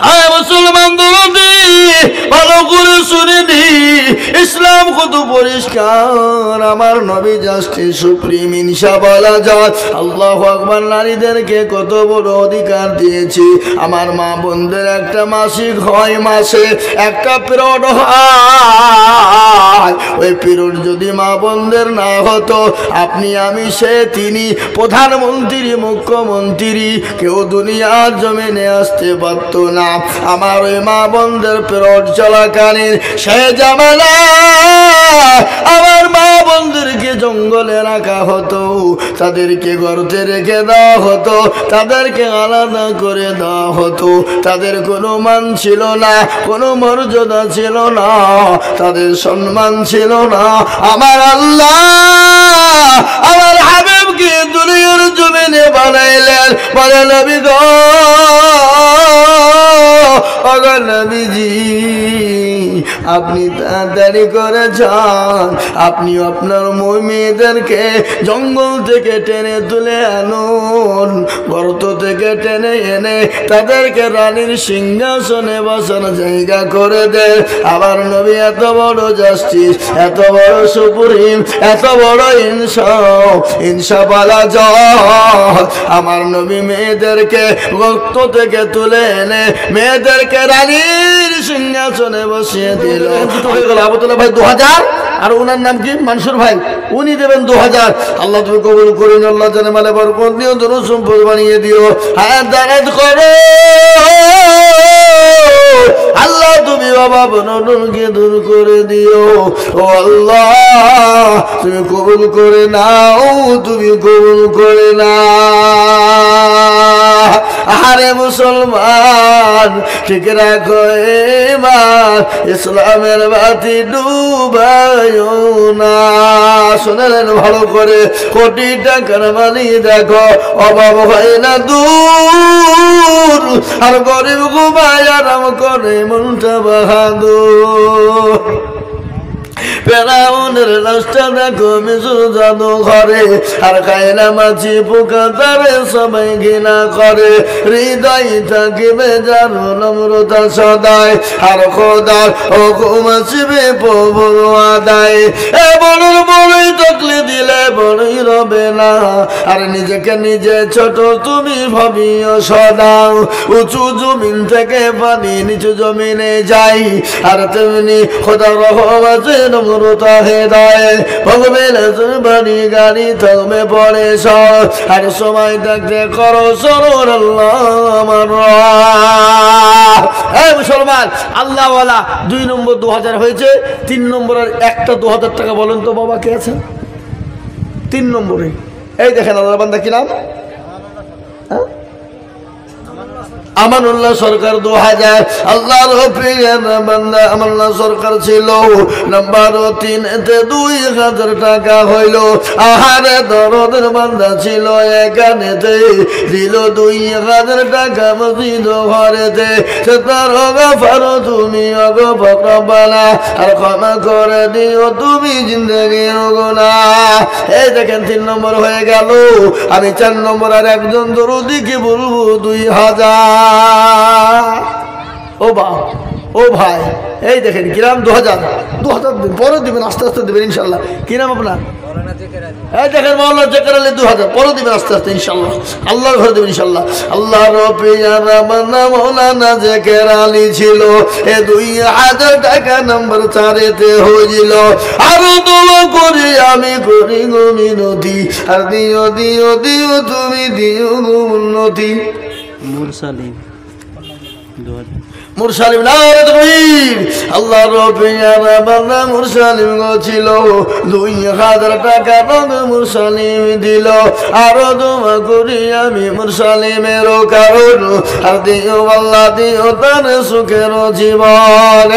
আয় মুসলমান দরদি ভালো করে শুনে নি, ইসলাম কত পরিষ্কার। আমার নবী জাস্টিস সুপ্রিম ইনসা বলা যায়। আল্লাহু আকবার। নারীদেরকে কত বড় অধিকার দিয়েছি। আমার মা বোনদের একটা মাসিক হয়, মাসে একটা পিরিয়ড হয়। ওই পিরিয়ড যদি মা বোনদের না হতো, আপনি আমি সে তিনি প্রধানমন্ত্রী মুখ্যমন্ত্রী কেউ দুনিয়ার জমিনে আসতে পারত না। আমার ওই মা বোনদের পিরিয়ড চলাকালীন সে জামানা আমার মা বোনদেরকে জঙ্গলে রাখা হতো, তাদেরকে গর্তে রেখে দেওয়া হতো, তাদেরকে আলাদা করে দেওয়া হতো। তাদের কোনো মান ছিল না, কোনো মর্যাদা ছিল না, তাদের সম্মান ছিল না। আমার আল্লাহ আমার হাবিবকে দুনিয়ার জমিনে বানাইলেন। বলে নবী গো, ওগো নবীজি, আপনি তাড়াতাড়ি করে যান, আপনি আপনার মেয়েদেরকে জঙ্গল থেকে টেনে তুলে আনুন, গর্ত থেকে টেনে এনে তাদেরকে রানীর সিংহাসনে বসার জায়গা করে দেন। আবার নবী এত বড় জাস্টিস, এত বড় সুপ্রিম, এত বড় ইনসা বলা যায়। আমার নবী মেয়েদেরকে গর্ত থেকে তুলে এনে মেয়েদেরকে রানীর সিংহাসনে বসিয়ে দিল। হয়ে গেল আবদুল্লাহ ভাই 2000, আর ওনার নাম কি মানসুর ভাই, উনি দেবেন 2000। আল্লাহ তুমি কবুল করুন, আল্লাহ জানে মালে বরকত দিও, দরুদ সম্পদ বানিয়ে দিও। হায়াত দারাজ করো আল্লাহ, তুমি বাবা বনকে দূর করে দিও। ও আল্লাহ তুমি কবুল করে নাও, তুমি কবুল করে নাও। আরে মুসলমান ঠিক রাখো এবার, ইসলামের বাতি ডুবায়ো না। শুনলেন ভালো করে, কোটি টাকার মালি দেখো অভাব হয় না দূর, আর গরিব ঘুমায় আরাম করে মনটা বাহাদুর। ফেরাউনের লাশটা দেখো মিশর জাদু ঘরে, আর কায়না মাছি পোকা তারে সবাই ঘৃণা করে। হৃদয় থাকিবে যার নম্রতা সদায়, আর খোদার হুকুম আসবে প্রভুর আদায়। এ বড়র বড়ই তকলি দিলে বড়ই রবে না, আর নিজেকে নিজে ছোট তুমি ভাবিও সদা। উঁচু জমিন থেকে পানি নিচু জমিনে যাই, আর তেমনি খোদার রহম আছে নম্রতা হেদায়। ভগবেন বাড়ি গাড়ি থাকবে পরে সব, আর সময় থাকতে করো সরর আল্লাহ আমার। এই মুসলমান আল্লাহওয়ালা 2 নম্বর 2000 হয়েছে, 3 নম্বরের একটা 2000 টাকা বলেন তো বাবা কে আছে 3 নম্বরে? এই দেখেন আল্লাহ বান্দা কি নাম, আমানুল্লাহ সরকার 2000। আল্লাহর বান্দা আমানুল্লাহ সরকার ছিল নাম্বার 3 এতে 2000 টাকা হইল। আহারে দরদের বান্দা ছিল এখানেতে, দিল 2000 টাকা মসজিদ ঘরেতে। সে তার গফার তুমি অগফরবালা, আর ক্ষমা করে দিও তুমি জিন্দগির গুনাহ। এই দেখেন 3 নম্বর হয়ে গেল। আমি 4 নম্বর আর একজন দরদিকে বলবো 2000। ও বাপ ও ভাই, এই দেখেন কিরাম 2000 পরে দিবেন, আস্তে আস্তে দেবেন ইনশাল্লাহ। কি নাম আপনার? এই দেখেন মাওলানা জেকের আলী 2000 পরে দিবেন আস্তে আস্তে ইনশাল্লাহ, আল্লাহর ঘরে দেবেন ইনশাল্লাহ। আল্লাহ মাওলানা জেকের আলী ছিল, এ 2000 টাকা নম্বর 4-তে হয়েছিল। আরো দোয়া করি আমি করি গো মিনতি, আর দিও দিও দিও তুমি দিও গো উন্নতি। মুরসালিম 2000 মুরসালিম নারে তাকবীর। আল্লাহ রব্বিয়ানা বান্দা মুরসালিম ছিল, 2000 টাকা নবী মুরসালিম দিল। আরো দোয়া করি আমি মুরসালিমের কারণ, আর দিও আল্লাহ দিও তার সুখের জীবন।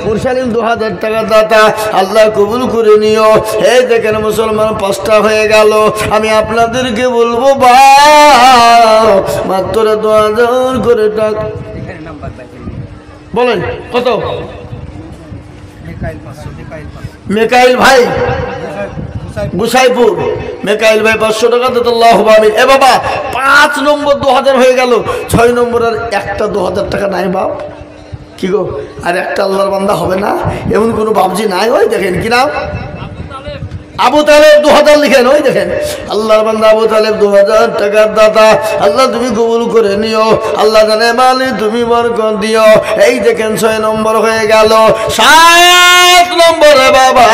মুরসালিম 2000 টাকা দাতা, আল্লাহ কবুল করে নিও। এই দেখেন মুসলমান 5টা হয়ে গেল। আমি আপনাদেরকে বলবো বা মাত্র 2000 করে টাকা বলেন কত? মেকাইল ভাই গুসাইপুর মেকাইল ভাই 500 টাকা দিত আল্লাহু আমিন। এ বাবা 5 নম্বর 2000 হয়ে গেল, 6 নম্বরের একটা 2000 টাকা নাই বাপ, কি গো আর একটা আল্লাহর বান্দা হবে না? এমন কোনো বাবজি নাই? ওই দেখেন কি নাম, আবু তালেব 2000 লিখেন, ওই দেখেন আল্লাহর বান্দা আবু তালেব 2000 টাকার দাতা। আল্লাহ তুমি কবুল করে নিও, আল্লাহ জানে মালিক তুমি বরকত দিও। এই দেখেন 6 নম্বর হয়ে গেল। 7 নম্বরে বাবা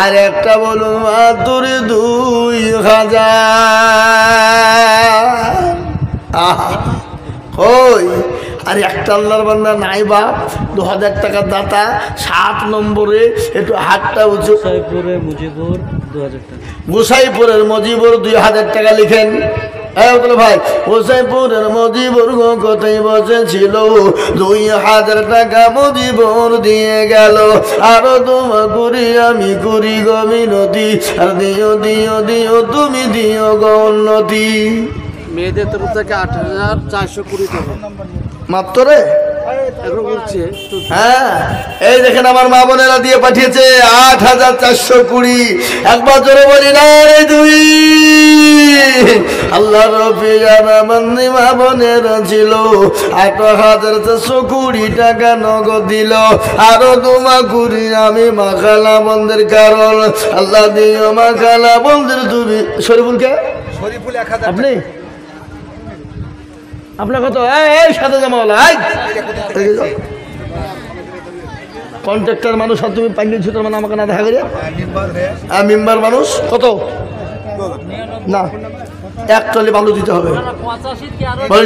আর একটা বলুন মাত্র 2000। আহা ওই আর একটা আল্লাহর বান্দা নাই বাপ, 2000 টাকার দাতা। 7 নম্বরে একটু হাতটা উঁচু, গোসাইপুরের মজিবুর 2000 টাকা লিখেন। ভাই গোসাইপুরের মজিবুর কোথায় বসেছিল, 2000 টাকা মজিবুর দিয়ে গেল। আরো তোমা করি আমি করি গো মিনতি, আর দিও দিও দিও তুমি দিও গো উন্নতি। মেয়েদের তরফ থেকে 8420 টাকা মাত্র রে। হ্যাঁ এই দেখেন আমার মা বোনেরা দিয়ে পাঠিয়েছে 8420। একবার জোরে বলি না রে দুই। আল্লাহ রবি জানামান্দি মা বোনেরা ছিল 8420 টাকা নগদ দিল। আরো তোমা করি আমি মাখালা বন্ধের কারণ, আল্লাহ দিও মাখালা বন্ধের তুমি। শরীফুলকে শরীফুল 1000 আপনি আপনার কত? এই সাদা জামাওয়ালা কন্ট্রাক্টর মানুষ, আর তুমি পাইনি ছুটার মানে আমাকে না দেখা করে মেম্বার মানুষ। কত না 1 টলি বালু দিতে হবে। বলেন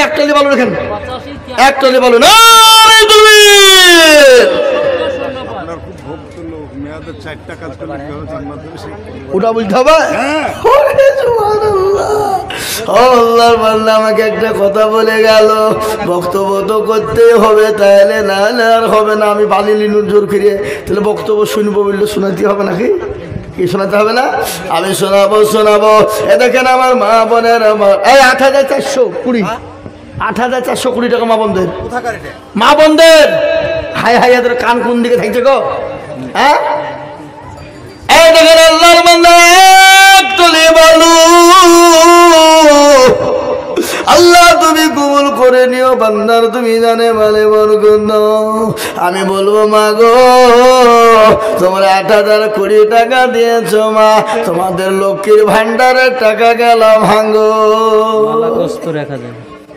এক টলি বালু রেখেন, 1 টলি বালু না তুমি ওটা বলতে হবে। আল্লাহর বান্দা আমাকে একটা কথা বলে গেল, বক্তব্য তো করতে হবে, তাহলে না আর হবে না। আমি বালি লিনুর জোর ফিরিয়ে তাহলে বক্তব্য শুনবো বললে শোনাতে হবে নাকি? কি শোনাতে হবে না? আমি শোনাবো। এ দেখেন আমার মা বোনের আমার এই 8420 8420 টাকা মা বোনদের, মা বোনদের। হাই হাই এদের কান কোন দিকে থাকছে গো? হ্যাঁ এই দেখেন আল্লাহর বান্দা এক টলি বালু আল্লাহ তুমি কবুল করে নিও বান্দার, তুমি জানে মানে বরকত। আমি বলবো মা গো তোমরা 8020 টাকা দিয়েছো মা, তোমাদের লক্ষ্মীর ভান্ডারের টাকা গেল ভাঙ্গো।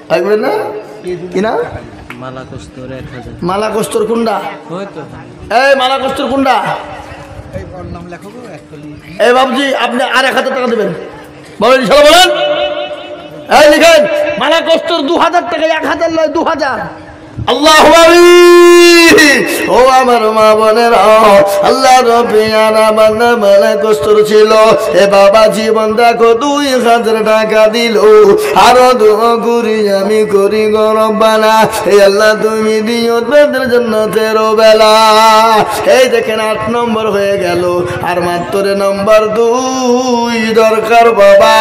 থাকবে না কিনা মালা কস্তর কুন্ডা, এই মালা কস্তর কুন্ডা। এই বাবুজি আপনি আর 1000 টাকা দেবেন, বলেন বলেন। এই লিখেন মালা কস্তর 2000 টাকা, 1000 নয় 2000। আল্লাহু আমিন। ও আমার মা বোনেরা, আল্লাহ রব্বিয়ানা বান্দা মালা কস্তর ছিল। এ বাবা জীবন দেখো 2000 টাকা দিল। আরো দোয়া করি আমি করি গো রব্বানা, এই আল্লাহ তুমি দিও তাদের জান্নাতের বেলা। এই দেখেন 8 নম্বর হয়ে গেল, আর মাত্র নম্বর 2 দরকার বাবা।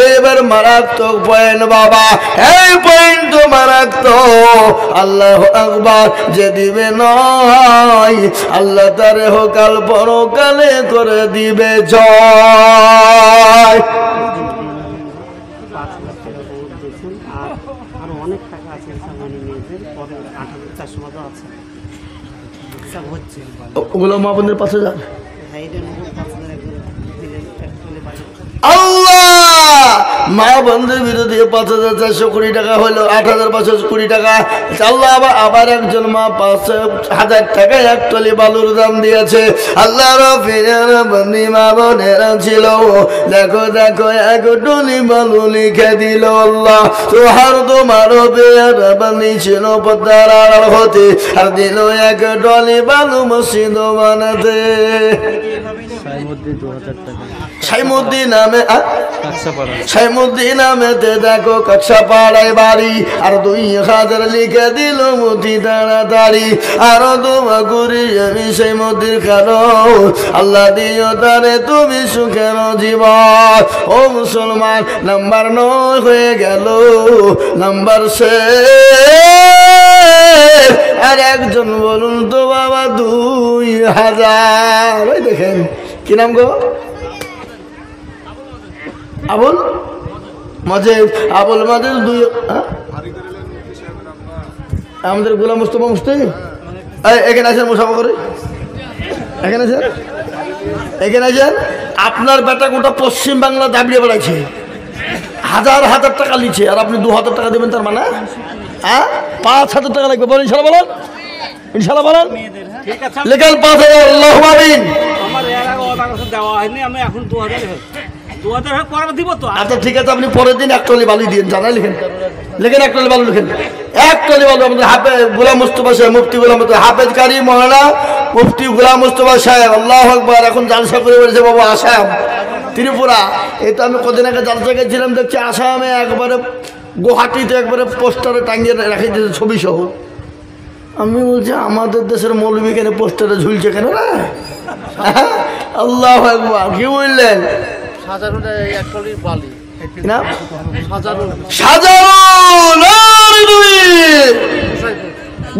এবার মারাত্মক পয়েন্ট বাবা, এই পয়েন্ট তো মারাত্মক। আল্লাহ আকবার যে দিবে নয়, আল্লাহ তারে হোকাল পরকালে করে দিবে জয়। ওগুলো মা বোনের 5000। আল্লাহ মা বন্ধুর বিরুদ্ধে 5420 টাকা হলো 8520 টাকা। আল্লাহ আবার একজন মা 5000 টাকা 1 টলি বালুর দাম দিয়েছে। আল্লাহ বন্ধু মা বোনেরা ছিল, দেখো 1 টলি বালু লিখে দিল। আল্লাহ তোহার তোমার বানি ছিল পদ্মার আড়াল হতে, আর দিল 1 টলি বালু মসজিদ বানাতে। সাইমুদ্দিন নামে সাইমুদ্দিন নামেতে দেখো কক্সা পাড়ায় বাড়ি, আর 2000 লিখে দিল মুঠি তাড়াতাড়ি। আরো তোমা করি আমি সাইমুদ্দিন খানো, আল্লাহ দিও তারে তুমি সুখের জীবন। ও মুসলমান নাম্বার 9 হয়ে গেল, নাম্বার 6 আর একজন বলুন তো বাবা 2000। ওই দেখেন কি নাম গো? আবুল মাজেদ। আবুল মাজেদ আমাদের গোলাম মুস্তফা মুস্তি এখানে আছেন, মুসাফা করে এখানে আছেন, এখানে আছেন। আপনার বেটা গোটা পশ্চিম বাংলা দাবিয়ে বেড়াইছে, হাজার হাজার টাকা লিছে, আর আপনি 2000 টাকা দেবেন তার মানে? হ্যাঁ, 5000 টাকা লাগবে। বলেন ইনশাল্লাহ, বলেন ইনশাল্লাহ, বলেন লেখেন 5000। আল্লাহু আমিন। আমার এর আগে ওটা কাছে দেওয়া হয়নি, আমি এখন 2000 পরে দিব তো। আচ্ছা ঠিক আছে, আপনি পরের দিন 1 টলি বালু দিন, জানা লিখেন, লেখেন 1 টলি বালু লিখেন, 1 টলি বালু। আমাদের হাফেজ গোলাম মুস্তফা সাহেব, মুফতি গোলাম হাফেজ কারি মৌলানা মুফতি গোলাম মুস্তফা সাহেব, আল্লাহু আকবার, এখন জালসা করে বলেছে বাবু আসাম ত্রিপুরা। এই তো আমি কদিন আগে জালসা গেছিলাম, দেখছি আসামে একবারে গুয়াহাটিতে একবারে পোস্টারে টাঙিয়ে রেখে দিয়েছে ছবি সহ। আমি বলছি আমাদের দেশের মৌলবী কেন পোস্টারে ঝুলছে কেন না? আল্লাহু আকবার। কি বললেন? সাজারুল এক টলির বালি না সাজারুল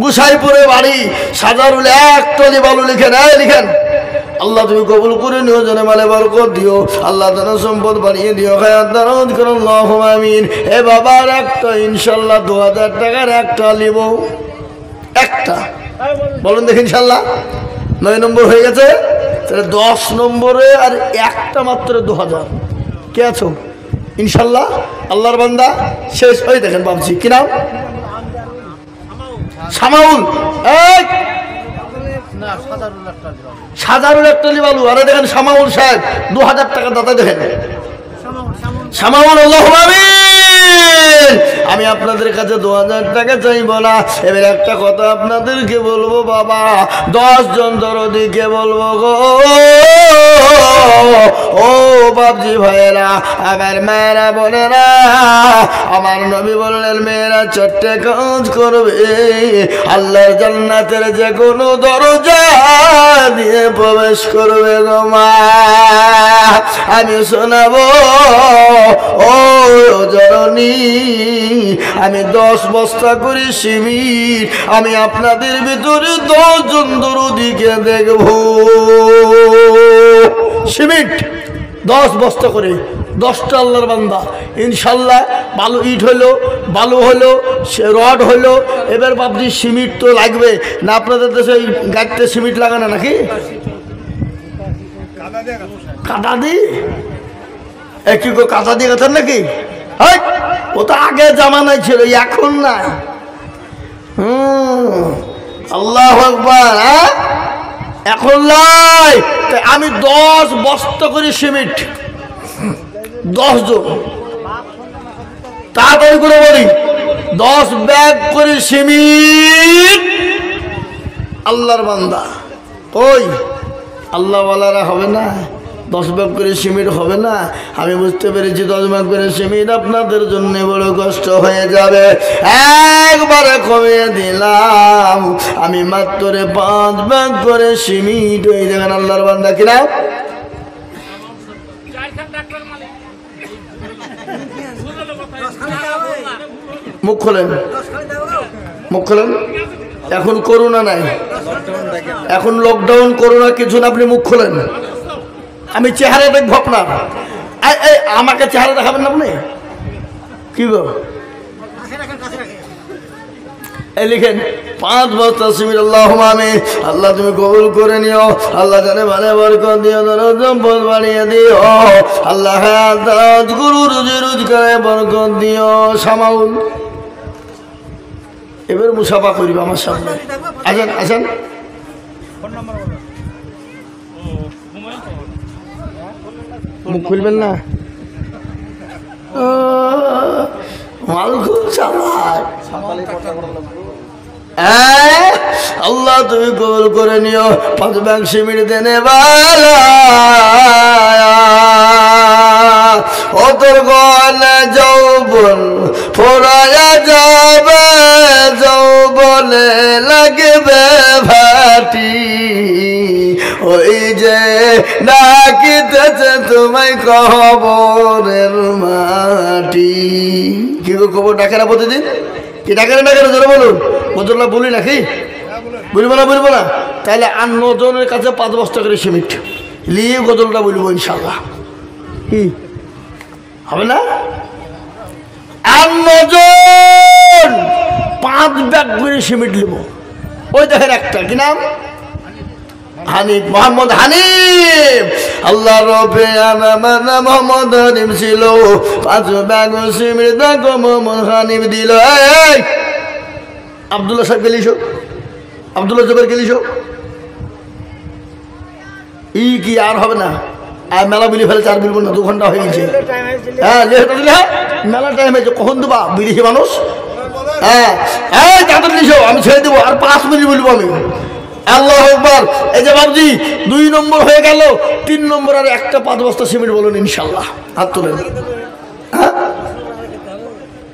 গুসাইপুরে বাড়ি, সাজারুল 1 টলি বালু লিখেন, লিখেন। আল্লাহ তুমি কবুল করে নিও, জনে মালে বরকত দিও, আল্লাহ ধন সম্পদ বাড়িয়ে দিও, খায়াত দারাজ করো, আল্লাহুম্মা আমিন। এ বাবার একটা ইনশাআল্লাহ 2000 টাকার একটা লিব, একটা বলুন দেখি ইনশাআল্লাহ। 9 নম্বর হয়ে গেছে, তাহলে 10 নম্বরে আর একটা মাত্র 2000। কে আছো ইনশাআল্লাহ? আল্লাহর বান্দা শেষ। ওই দেখেন বাবজি, কি নাম? সামাউল। না সাজারুল একটা সাজারুল 1 টলি বালু। আরে দেখেন সামাউল সাহেব 2000 টাকা দাদা, দেখেন সামাউল। আল্লাহুম্মা আমিন। আমি আপনাদের কাছে 2000 টাকা চাইব না। এবার একটা কথা আপনাদেরকে বলবো বাবা, 10 জন দরদিকে বলবো গো, ও বাবজি ভাইয়েরা, আমার মায়েরা বোনেরা, আমার নবী বললেন মেয়েরা 4টে কাজ করবে, আল্লাহর জান্নাতের যে কোনো দরজা দিয়ে প্রবেশ করবে গো মা। আমি শোনাবো ও জননী, আমি 10 বস্তা করে সিমিট আমি আপনাদের ভিতরে 10 জন দরদিকে দেখব। সিমিট 10 বস্তা করে, 10টা আল্লাহর বান্দা ইনশাল্লাহ। বালু ইট হলো, বালু হলো, রড হলো। এবার বাবজি সিমিট তো লাগবে না? আপনাদের দেশে গাড়িতে সিমিট লাগে না নাকি? কাদা দি কি গো, কাদা দিয়ে গেছেন নাকি? ও তো আগে জামানায় ছিল, এখন নাই। আল্লাহু আকবার। এখন নাই। আমি 10 বস্তা করে সিমেন্ট, 10 জন, তাড়াতাড়ি করে বলি, 10 ব্যাগ করে সিমেন্ট আল্লাহর বান্দা। ওই আল্লাহওয়ালারা হবে না? 10 ব্যাগ করে সিমেন্ট হবে না? আমি বুঝতে পেরেছি 10 ব্যাগ করে সিমেন্ট আপনাদের জন্য বড় কষ্ট হয়ে যাবে। একবারে কমিয়ে দিলাম, আমি মাত্র 5 ব্যাগ করে সিমেন্ট। ওই দেখেন আল্লাহর বান্দা, কিনা মুখ খোলেন, মুখ খোলেন। এখন করোনা নাই, এখন লকডাউন, করোনা কিছু না, আপনি মুখ খোলেন। আমি চেহারা দেখবো আপনার, আমাকে চেহারা দেখাবেন না আপনি? কি গো, এই লিখেন 5 বস্তা সিমেন্ট। আল্লাহুম্মা আমিন। আল্লাহ তুমি কবুল করে নিও, আল্লাহ জানে ভালো বরকত দিও, সম্পদ বাড়িয়ে দিও, আল্লাহ গুরু রুজি রোজগারে বরকত দিও। সামাউল এবার মুসাফা করিব আমার সামনে, আসেন আসেন। মুখ খুলবেন না, মাল খুব চালাক। আল্লাহ তুমি কবুল করে নিও। 5 ব্যাগ সিমেন্ট দেনে বালা, ও তোর গলে যৌবন ফোরায়া যাবে, যৌবনে লাগবে ভাটি, ওই যে ডাকিতেছে তোমায় কবরের মাটি। কি গো, খবর ডাকে না প্রতিদিন? কি ডাকে না, ডাকে না, জোরে বলুন। গজলটা বলি নাকি? বলবো না? তাহলে আর 9 জনের কাছে 5 বস্তা করে সিমেন্ট নিয়ে গজলটা বলবো ইনশাল্লাহ। কি হবে না? আর 9 জন 5 ব্যাগ করে সিমেন্ট নেব। ওই দেখেন একটা, কি নাম? হানিফ, মোহাম্মদ হানিফ। আল্লাহ রবে আনা মোহাম্মদ হানিফ ছিল, 5 ব্যাগ সিমেন্ট দেখো মোহাম্মদ হানিফ দিল। এই আব্দুল্লাহ সাহেব গেলিস, আব্দুল্লাহ জবের গেলিস, ই কি আর হবে না? আর মেলা বিলি ফেলেছে, আর বিলবো না, 2 ঘন্টা হয়ে গেছে। হ্যাঁ যেহেতু দিলে মেলা টাইম হয়েছে, কখন দেবা বিদেশি মানুষ? হ্যাঁ হ্যাঁ তাড়াতাড়ি নিস, আমি ছেড়ে দেবো, আর 5 মিনিট বলবো আমি। আল্লাহু আকবার। এই যে বাবজি 2 নম্বর হয়ে গেল, 3 নম্বর আর একটা 5 বস্তা সিমেন্ট বলুন ইনশাল্লাহ। হাত তোলেন। হ্যাঁ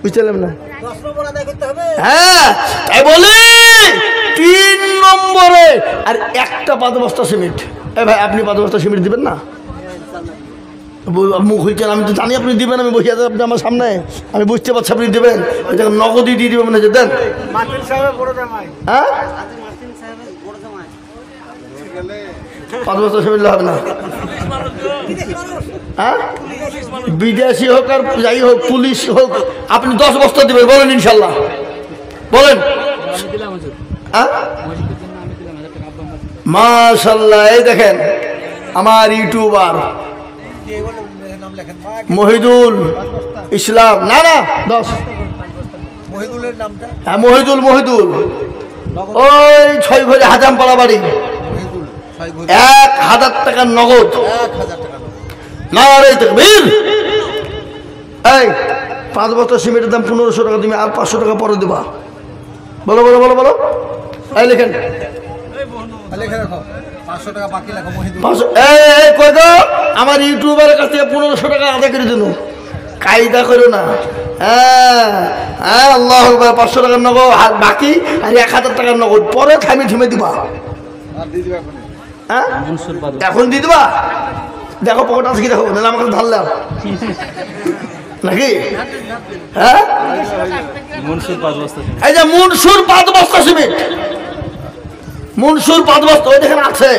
বুঝতে পারলাম না? হ্যাঁ তাই বলি 3 নম্বরে আর একটা 5 বস্তা সিমেন্ট। এ ভাই আপনি 5 বস্তা সিমেন্ট দিবেন না? মুখ হইছেন, আমি তো জানি আপনি দিবেন, আমি বসে আছি আপনি আমার সামনে, আমি বুঝতে পারছি আপনি দেবেন। ওই দেখেন নগদই দিয়ে দিবেন মনে হচ্ছে, দেন। হ্যাঁ 5 বস্তা সিমেন্ট হবে না? হ্যাঁ বিদেশি হোক আর যাই হোক, পুলিশ হোক, আপনি 10 বস্তা দিবেন বলেন ইনশাল্লাহ, বলেন। হ্যাঁ মাশাআল্লাহ। এই দেখেন আমার ইউটিউবার মহিদুল ইসলাম, না 10 হ্যাঁ মহিদুল, ওই 6 ঘরে হাজামপাড়া বাড়ি, 1000 টাকার নগদ। নারে তাকবীর। এই 5 বস্তা সিমেন্টের দাম 1500 টাকা, তুমি আর 500 টাকা পরে দেবা। বলো। এই লেখেন 500 টাকা বাকি লেখো মহিদুল। কই গো আমার ইউটিউবারের কাছ থেকে 1500 টাকা আদায় করে দিল, কায়দা করো না। হ্যাঁ আল্লাহু আকবার। 500 টাকার নগদ বাকি আর 1000 টাকার নগদ পরে থামে দিবা। হ্যাঁ এখন দিয়ে দিবা? দেখো পকেট আছে কি, দেখো নাহলে আমাকে ধারলাম নাকি? হ্যাঁ এই যে মনসুর 5 বস্তা সিমেন্ট, মনসুর 5 বস্তা, ওই দেখেন আছে।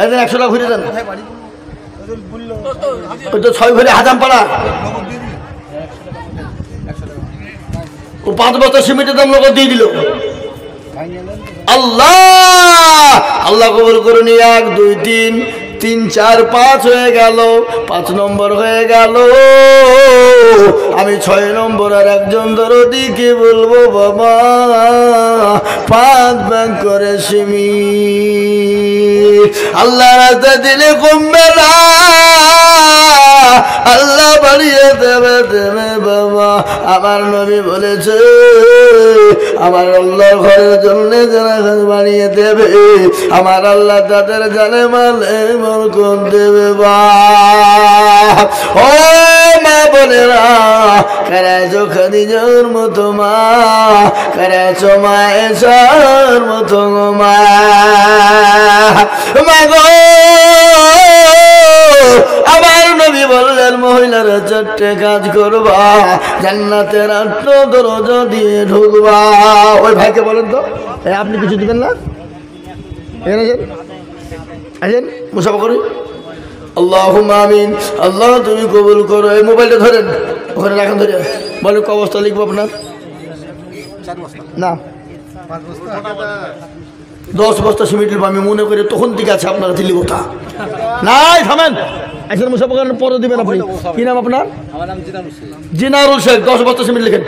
এই যে 100 টাকা ঘুরে দেন, ওই তো 6 ঘরে হাজামপাড়া, ও 5 বস্তা সিমেন্টের দাম নগদ দিয়ে দিল। আল্লাহ কবুল করুন। 1 2 3 3 4 5 হয়ে গেল, 5 নম্বর হয়ে গেল। আমি 6 নম্বর আর একজন দরদিকে বলবো, বাবা 5 ব্যাগ করে সিমেন্ট আল্লাহ রাস্তা দিলে কমবে না, আল্লাহ বাড়িয়ে দেবে বাবা। আমার নবী বলেছে আমার আল্লাহ ঘরের জন্য যারা বাড়িয়ে দেবে, আমার আল্লাহ তাদের জানে মালে বরকত দেবে। বা ও মা বোনেরা, করেছো খাদিজার মতো মা, করেছো মায়েশার মতো মা গো। আমার নবী বললেন মহিলারা 4টে কাজ করবা, জান্নাতের 8 দরজা দিয়ে ঢুকবা। ওই ভাইকে বলেন তো, আপনি কিছু দিবেন না? এখানে আসেন মুসাফা করি। আল্লাহুম্মা আমিন। আল্লাহ তুমি কবুল করো। এই মোবাইলটা ধরেন, ওখানে রাখেন, ধরে বলেন ক অবস্থা লিখবো আপনার? না 10 বস্তা সিমেন্ট আমি মনে করি তখন থেকে আছে আপনার দিল্লি কথা নাই। থামেন, একজন মুসাফা করেন, পরে দিবেন আপনি। কি নাম আপনার? আমার নাম জিনারুল শেখ। 10 বস্তা সিমেন্ট লিখেন।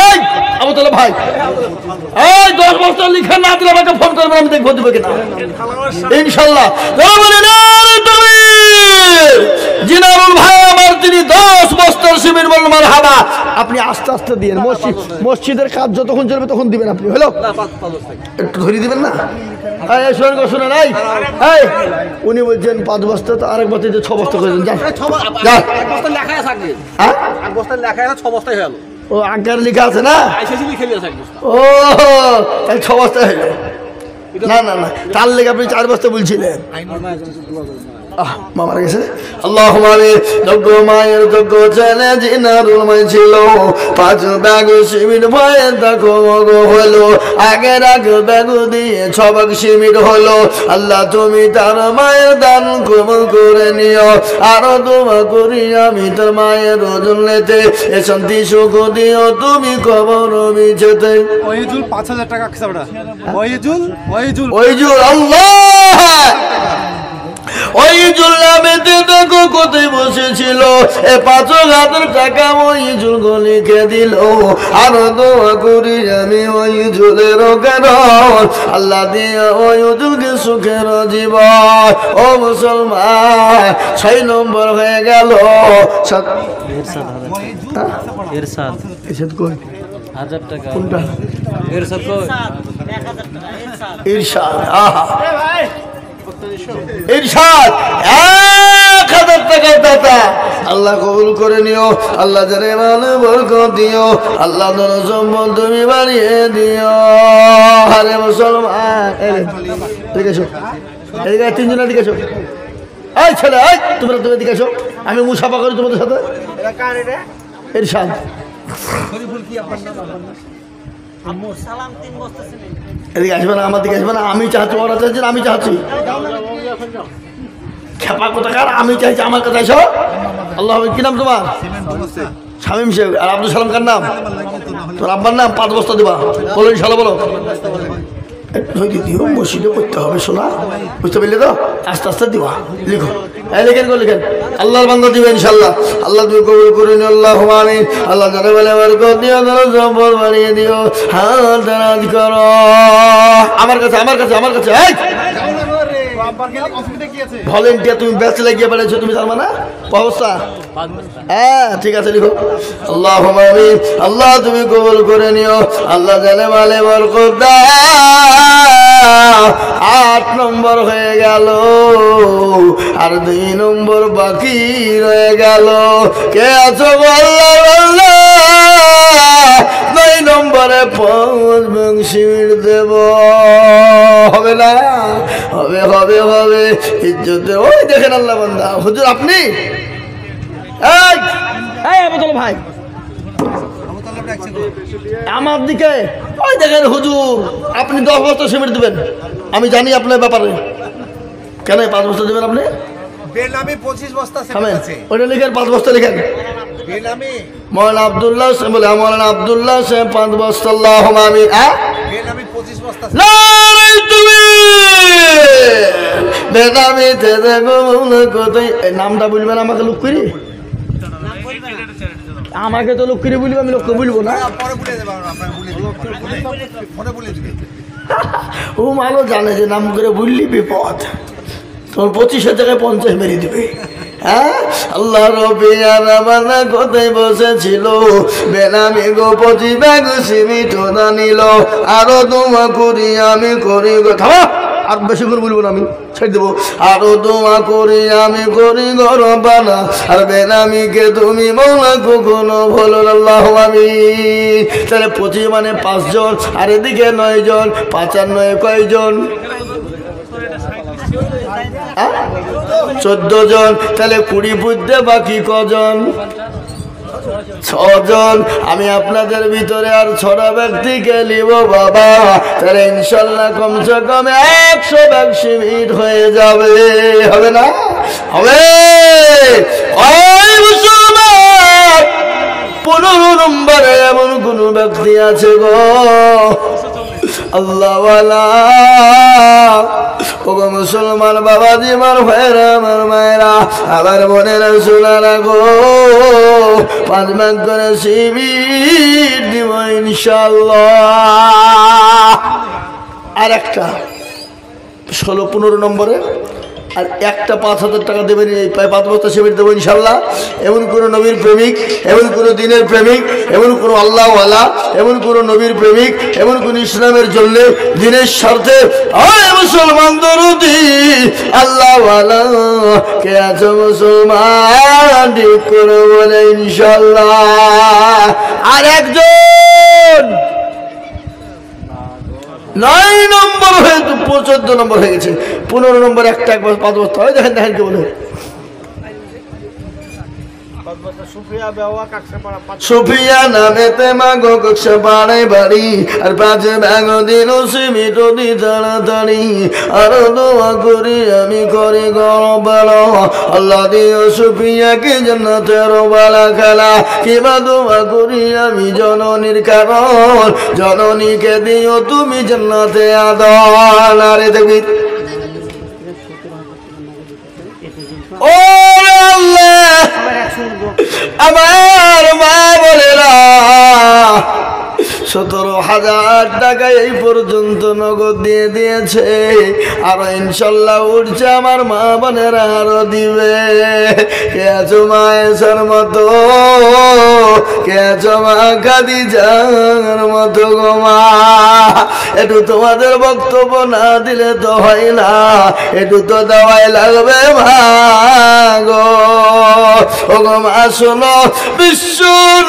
এই আবু তালেব ভাই, এই 10 বস্তা লিখে না দিলে আমাকে ফোন করবেন, আমি দেখবো দিবে কিনা ইনশাল্লাহ। জিনারুল ভাই আমার, তিনি 10 বস্তার সিমেন্ট বললেন মারহাবা। আপনি আস্তে আস্তে দিয়েন, মসজিদের কাজ যতক্ষণ চলবে তখন দিবেন আপনি, হলো? একটু ধরিয়ে দিবেন না? শুনে নাই, উনি বলছেন 5 বস্তা, তো আরেক বস্তা 6 বস্তা করে দেন। ও আজ্ঞার লেখা আছে না? ও তাই 6 বস্তা হইল। না তার লেগে আপনি 4 বস্তা বলছিলেন। মা মারা গেছে আল্লাহ যোগ্য মায়ের যোগ্য ছেলে জিনারুল মাই ছিল 5 ব্যাগ সিমেন্ট ভয়ে দেখো হলো আগের আগে ব্যাগ দিয়ে 6 ব্যাগ সিমেন্ট হলো আল্লাহ তুমি তার মায়ের দান কবুল করে নিও আরো দোয়া করি আমি তোর মায়ের ওজন নিতে এ শান্তি সুখ দিও তুমি কবর বিছেতে ওইজুল 5000 টাকা খাবড়া ওইজুল আল্লাহ ওই জুল্লামেতে দেখো কোথায় বসেছিল এ 5000 টাকা ওই জুল লিখে দিল আরো দোয়া করি আমি ওই জুলের কারণ আল্লাহ দিয়ে ওই জুলকে সুখের জীবন ও মুসলমান 6 নম্বর হয়ে গেল এরশাদ এসব কই 1000 টাকা কোনটা এরশাদ কই ইরশাদ আহা ইরশাদ 1000 টাকা দাতা আল্লাহ কবুল করে নিও আল্লাহ জানে মানে বরকত দিও আল্লাহ ধন সম্পদ তুমি বাড়িয়ে দিও আরে মুসলমান এদিকে এসো এদিকে 3 জন এদিকে এসো এই ছেলে এই তোমরা এদিকে এসো আমি মুসাফা করি তোমাদের সাথে এটা কার এটা ইরশাদ শরীফুল কি আপনার নাম আম্মু সালাম 3 বস্তা সিমেন্ট এদিকে আসবে না আমার দিকে আসবে না আমি চাচ্ছি ওরা চাচ্ছেন আমি চাচ্ছি খেপা কোথাকার আমি চাইছি আমার কাছে এসো আল্লাহ কি নাম তোমার শামীম শেখ আর আব্দুল সালাম কার নাম তোর আব্বার নাম 5 বস্তা দিবা বলো ইনশাল্লাহ বলো দিদিও মসজিদে করতে হবে শোনা বুঝতে পারলে তো আস্তে আস্তে দিবা লিখো লিখেন গো লিখেন আল্লাহর বান্দা দিবে ইনশাল্লাহ আল্লাহ তুমি কবুল করে নিও আল্লাহুম্মা আমিন আল্লাহ জানে বলে বরকত দিও ধরো সম্পদ বাড়িয়ে দিও হাত দারাজ করো আমার কাছে এই ভলেন্টিয়ার তুমি ব্যাচ লাগিয়ে বেড়েছো তুমি তার মানে অবস্থা হ্যাঁ ঠিক আছে লিখো আল্লাহুম্মা আমিন আল্লাহ তুমি কবুল করে নিও আল্লাহ জানে বলে বরকত দাও 8 নম্বর হয়ে গেল আর 2 নম্বর বাকি রয়ে গেল কে আছো আল্লাহ 2 নম্বরে 5 ব্যাগ সিমেন্ট দেব হবে না হবে ইজ্জতে ওই দেখেন আল্লাহ বান্দা হুজুর আপনি এই আবুল ভাই আমার দিকে ওই দেখেন হুজুর আপনি 10 বস্তা সিমেন্ট দিবেন আমি জানি আপনার ব্যাপারে কেন 5 বস্তা দিবেন আপনি বেনামি 25 বস্তা সিমেন্ট আছে ওটা লিখেন 5 বস্তা লিখেন বেনামি মৌলানা আব্দুল্লাহ বলে মৌলানা আব্দুল্লাহ 5 বস্তা আল্লাহুম্মা আমিন বেনামি 25 বস্তা বেনামিতে দেখো কোথায় নামটা বলবেন আমাকে লোক করি আমাকে তো লোক করে বলবো আমি লোককে বলবো না পরে বলে দেব আপনারা বলে দিবেন ও ভালো জানে যে নাম করে বললি বিপদ তোমার 25 জায়গায় 50 মেরে দিবে হ্যাঁ আল্লাহ রবি আরামানা কোথায় বসেছিল বেনামি গো 25 ব্যাগ সিমেন্ট নিল আরো দোয়া করি আমি করি গো থামো আর বেশি করে বলবো না আমি ছেড়ে দেবো আরো দোয়া করি আমি করি গরবানা আর বেনামিকে তুমি মৌলা কখনো বলো আল্লাহ আমি তাহলে 25 মানে 5 জন আর এদিকে 9 জন 5 আর 9 কয়জন 14 জন তাহলে 20 বুঝতে বাকি কজন 6 জন আমি আপনাদের ভিতরে আর 6টা ব্যক্তিকে নিব বাবা তাহলে ইনশাল্লাহ কমসে কম 100 ব্যাগ সিমেন্ট হয়ে যাবে হবে না হবে ওই মুসলমান 15 নম্বরে এমন কোন ব্যক্তি আছে গো আল্লাহওয়ালা ও মুসলমান বাবাজি আমার ভাইরা আমার মায়েরা আমার বোনেরা সোনারা গো 5 ভাগ করে সিমেন্ট দিব ইনশাআল্লাহ আর একটা 16-15 নম্বরে আর একটা 5,000 টাকা দেবেন এই 5 বস্তা সিমেন্ট দেবো ইনশাল্লাহ এমন কোনো নবীর প্রেমিক এমন কোনো দিনের প্রেমিক এমন কোনো আল্লাহওয়ালা এমন কোনো নবীর প্রেমিক এমন কোন ইসলামের জন্য দিনের স্বার্থে মুসলমান দরদি আল্লাহওয়ালা কে আছে মুসলমান ঠিক করে বলে ইনশাল্লাহ আর একজন 9 নম্বর হয়তো 14 নম্বর হয়ে গেছে, 15 নম্বর একটা একবার 5 বস্তা হয়। দেখেন দেখেন কি বলে, সুফিয়া নামেতে মাগো কক্ষে পাড়ে বাড়ি, আর 5 ব্যাগ দিল সিমিট দি তাড়াতাড়ি, আর দোয়া করি আমি করি গরবেলা, আল্লাহ দিও সুফিয়াকে জান্নাতের বালা খেলা, কিবা দোয়া করি আমি জননীর কারণ, জননীকে দিও তুমি জান্নাতে আদর। আরে দেখবি ও আল্লাহ, আমার মা বলেরা 17,000 টাকা এই পর্যন্ত নগদ দিয়ে দিয়েছে, আরো ইনশাল্লাহ উঠছে আমার মা বোনেরা আরো দিবে। কে আছো মা এসার মতো, কে আছো মা খাদিজার মতো গো মা, একটু তোমাদের বক্তব্য না দিলে তো হয় না, একটু তো দেওয়াই লাগবে মা গো। ও গো মা শোনো, বিশ্ব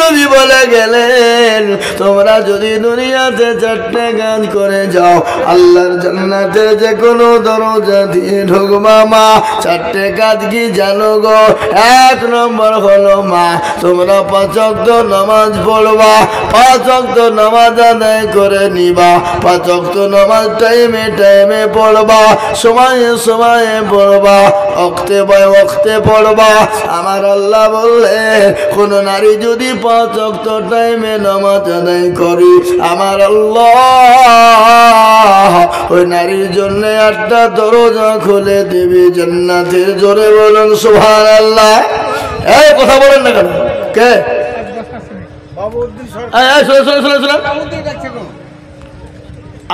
নবী বলে গেলেন তোমরা যদি দুনিয়াতে 4টে কাজ করে যাও, আল্লাহর জান্নাতে যে কোনো দরজা দিয়ে ঢুকবা মা। 4টে কাজ কি জানো গো? 1 নম্বর হলো মা, তোমরা 5 ওয়াক্ত নামাজ পড়বা, 5 ওয়াক্ত নামাজ আদায় করে নিবা, 5 ওয়াক্ত নামাজ টাইমে টাইমে পড়বা, সময়ে সময়ে পড়বা, ওয়াক্তে বাই ওয়াক্তে পড়বা। আমার আল্লাহ বললে কোন নারী যদি 5 ওয়াক্ত টাইমে নামাজ আদায় করি, আমার আল্লাহ ওই নারীর জন্য 8টা দরজা খুলে দেবে জান্নাতের। জোরে বলুন সুবহানাল্লাহ। এই কথা বলেন না কেন? কে?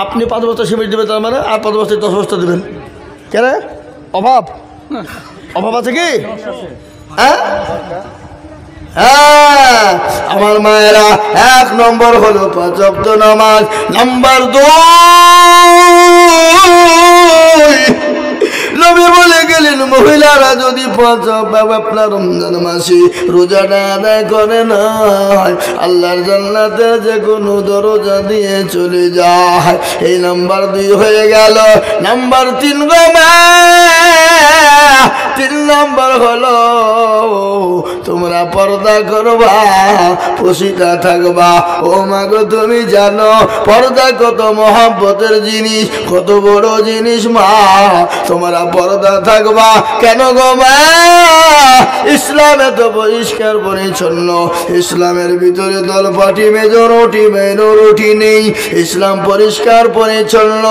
আপনি 5 বস্তা সিমেন্ট দেবেন, তার মানে আর 5 বস্তায় 10 বস্তা দেবেন কেন? অভাব অভাব আছে কি? হ্যাঁ হ্যাঁ, আমার মায়েরা 1 নম্বর হলো 5 ওয়াক্ত নামাজ। নাম্বার 2, নবী বলে গেলেন মহিলারা যদি 5 আপনার রমজান মাসে রোজাটা আদায় করে না, আল্লাহর জান্নাতে যে কোনো দরজা দিয়ে চলে যায়। এই নাম্বার 2 হয়ে গেল। নাম্বার 3 গো মা, 3 নম্বর হলো তোমরা পর্দা করবা, পশিটা থাকবা। ও মা গো, তুমি জানো পর্দা কত মহব্বতের জিনিস, কত বড় জিনিস মা। তোমরা পর্দা থাকবা কেন গো মা? ইসলাম এত পরিষ্কার পরিচ্ছন্ন, ইসলামের ভিতরে দলপাটি মেজরিটি মাইনরিটি নেই, ইসলাম পরিষ্কার পরিচ্ছন্ন।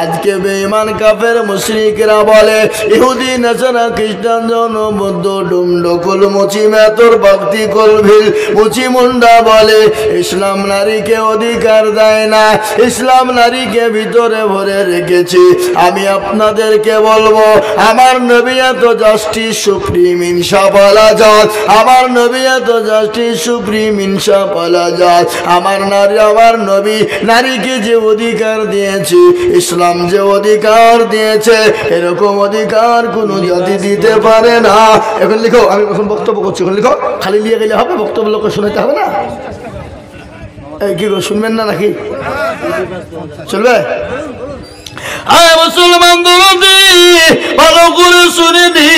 আজকে বেঈমান কাফের মুশরিকরা বলে ইহুদি নাসারা খ্রিস্টান জন বৌদ্ধ ডুমডকুল মুচি মেতর ভক্তি কলভিল মুচি মুন্ডা বলে ইসলাম নারীকে অধিকার দেয় না, ইসলাম নারীকে ভিতরে ভরে রেখেছে। আমি আপনাদেরকে বলবো, আমার নবী এত জাস্টিস সুপ্রিম ইনশাআল্লাহ জাত, আমার নবী এত জাস্টিস সুপ্রিম ইনশাআল্লাহ জাত। আমার নবী নারীকে যে অধিকার দিয়েছে, ইসলাম যে অধিকার দিয়েছে, এরকম অধিকার কোনো জাতি দিতে পারে না। এখন লিখো, আমি এখন বক্তব্য করছি, এখন লিখো। খালি নিয়ে গেলে হবে? বক্তব্য লোক শোনাতে হবে না? এই কি গো, শুনবেন না নাকি? চলবে? আয় মুসলমান দরদি, ভালো করে শুনে নি,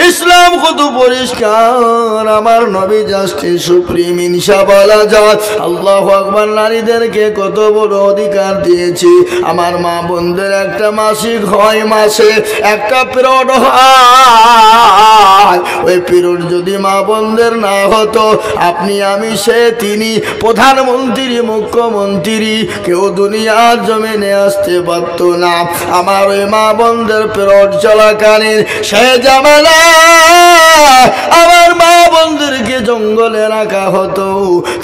ইসলাম কত পরিষ্কার। আমার নবী জাস্টিস সুপ্রিম ইনশাআল্লাহ জাত। আল্লাহু আকবার। নারীদেরকে কত বড় অধিকার দিয়েছি। আমার মা বোনদের একটা মাসিক হয়, মাসে একটা পিরিয়ড হয়। ওই পিরিয়ড যদি মা বোনদের না হতো, আপনি আমি সে তিনি প্রধানমন্ত্রী মুখ্যমন্ত্রী কেউ দুনিয়ার জমিনে আসতে পারত না। আমার ওই মা বোনদের পিরিয়ড চলাকালীন সে জামানা আমার মা বোনদেরকে জঙ্গলে রাখা হতো,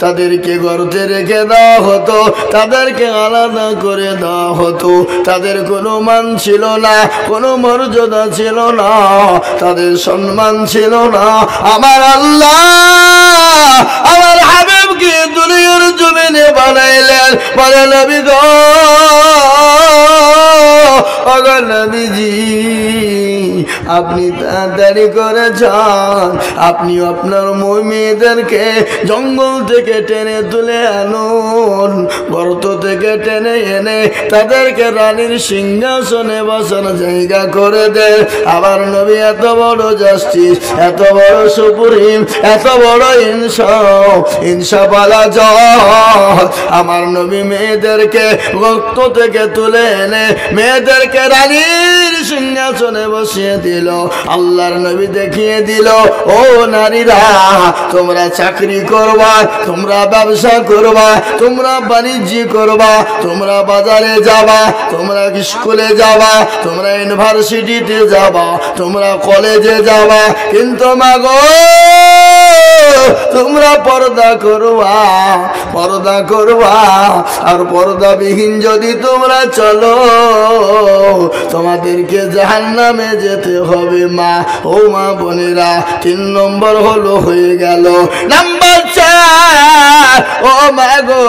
তাদেরকে গর্তে রেখে দেওয়া হতো, তাদেরকে আলাদা করে দেওয়া হতো। তাদের কোনো মান ছিল না, কোনো মর্যাদা ছিল না, তাদের সম্মান ছিল না। আমার আল্লাহ আমার হাবিবকে দুনিয়ার জমিনে বানাইলেন, বলে নবী গো ওগো নবীজি আপনি তাড়াতাড়ি করে যান, আপনি আপনার মেয়েদেরকে জঙ্গল থেকে টেনে তুলে আনুন, গর্ত থেকে টেনে এনে তাদেরকে রানীর সিংহাসনে বসানো জায়গা করে দেন। আবার নবী এত বড় জাস্টিস, এত বড় সুপ্রিম, এত বড় ইনসাফওয়ালা জজ, আমার নবী মেয়েদেরকে গর্ত থেকে তুলে এনে মেয়েদেরকে রানীর সিংহাসনে বসিয়ে দিল। আল্লাহর নবী দেখিয়ে দিল, ও নারীরা তোমরা চাকরি করবা, তোমরা ব্যবসা করবা, তোমরা বাণিজ্য করবা, তোমরা বাজারে যাবা, তোমরা স্কুলে যাবা, তোমরা ইউনিভার্সিটিতে যাবা, তোমরা কলেজে যাবা, কিন্তু মাগো তোমরা পর্দা করবা, পর্দা করবা। আর পর্দাবিহীন যদি তোমরা চলো তোমাদেরকে জাহান্নামে যেতে হবে মা। ও মা বোনেরা, 3 নম্বর হলো হয়ে গেল। নাম্বার 4, ও মা গো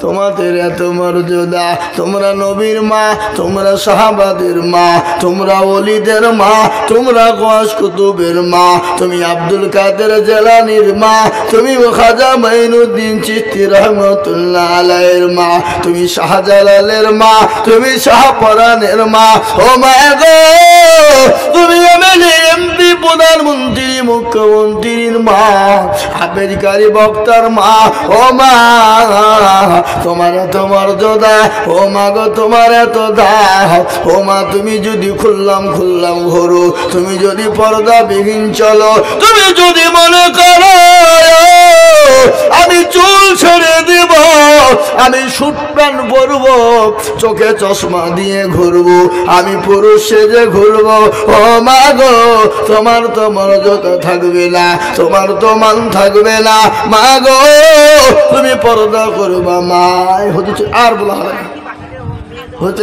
তোমাদের এত মর্যাদা, তোমরা নবীর মা, তোমরা সাহাবাদের মা, তোমরা ওলিদের মা, তোমরা গওয়াস কুতুবের মা, তুমি আব্দুল কাদের জিলানীর মা, তুমি খাজা মাইনুদ্দিন চিশতি রহমাতুল্লাহ আলাইহির মা, তুমি শাহজালালের মা, তুমি শাহপরানের মা। ও মা গো তুমি এমএলএ এমপি প্রধানমন্ত্রী মুখ্যমন্ত্রীর মা, আমেরিকারি বক্তার মা। ও মা তোমার এত মর্যাদা, ও মা গো তোমার এত দাম। ও মা তুমি যদি খুললাম ঘোরো, তুমি যদি পর্দাবিহীন চলো, তুমি যদি মনে করো আমি চুল ছেড়ে দেব, আমি সুট প্যান্ট পরবো, চোখে চশমা দিয়ে ঘুরবো, আমি পুরুষ সেজে ঘুরবো, ও মা গো তোমার তো মর্যাদা থাকবে না, তোমার তো মান থাকবে না মা গো, তুমি পর্দা করবা মা। হতে আর বলা হবে না, হতে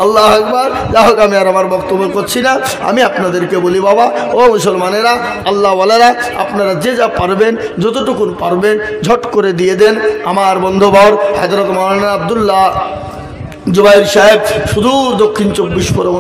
আল্লাহ আকবার। যা হোক আমি আর আমার বক্তব্য করছি না, আমি আপনাদেরকে বলি বাবা ও মুসলমানেরা, আল্লাহ ওয়ালারা, আপনারা যে যা পারবেন যতটুকুন পারবেন ঝট করে দিয়ে দেন। আমার বন্ধুবর হযরত মাওলানা আব্দুল্লাহ জুবাইর সাহেব সুদূর দক্ষিণ 24 পরগনা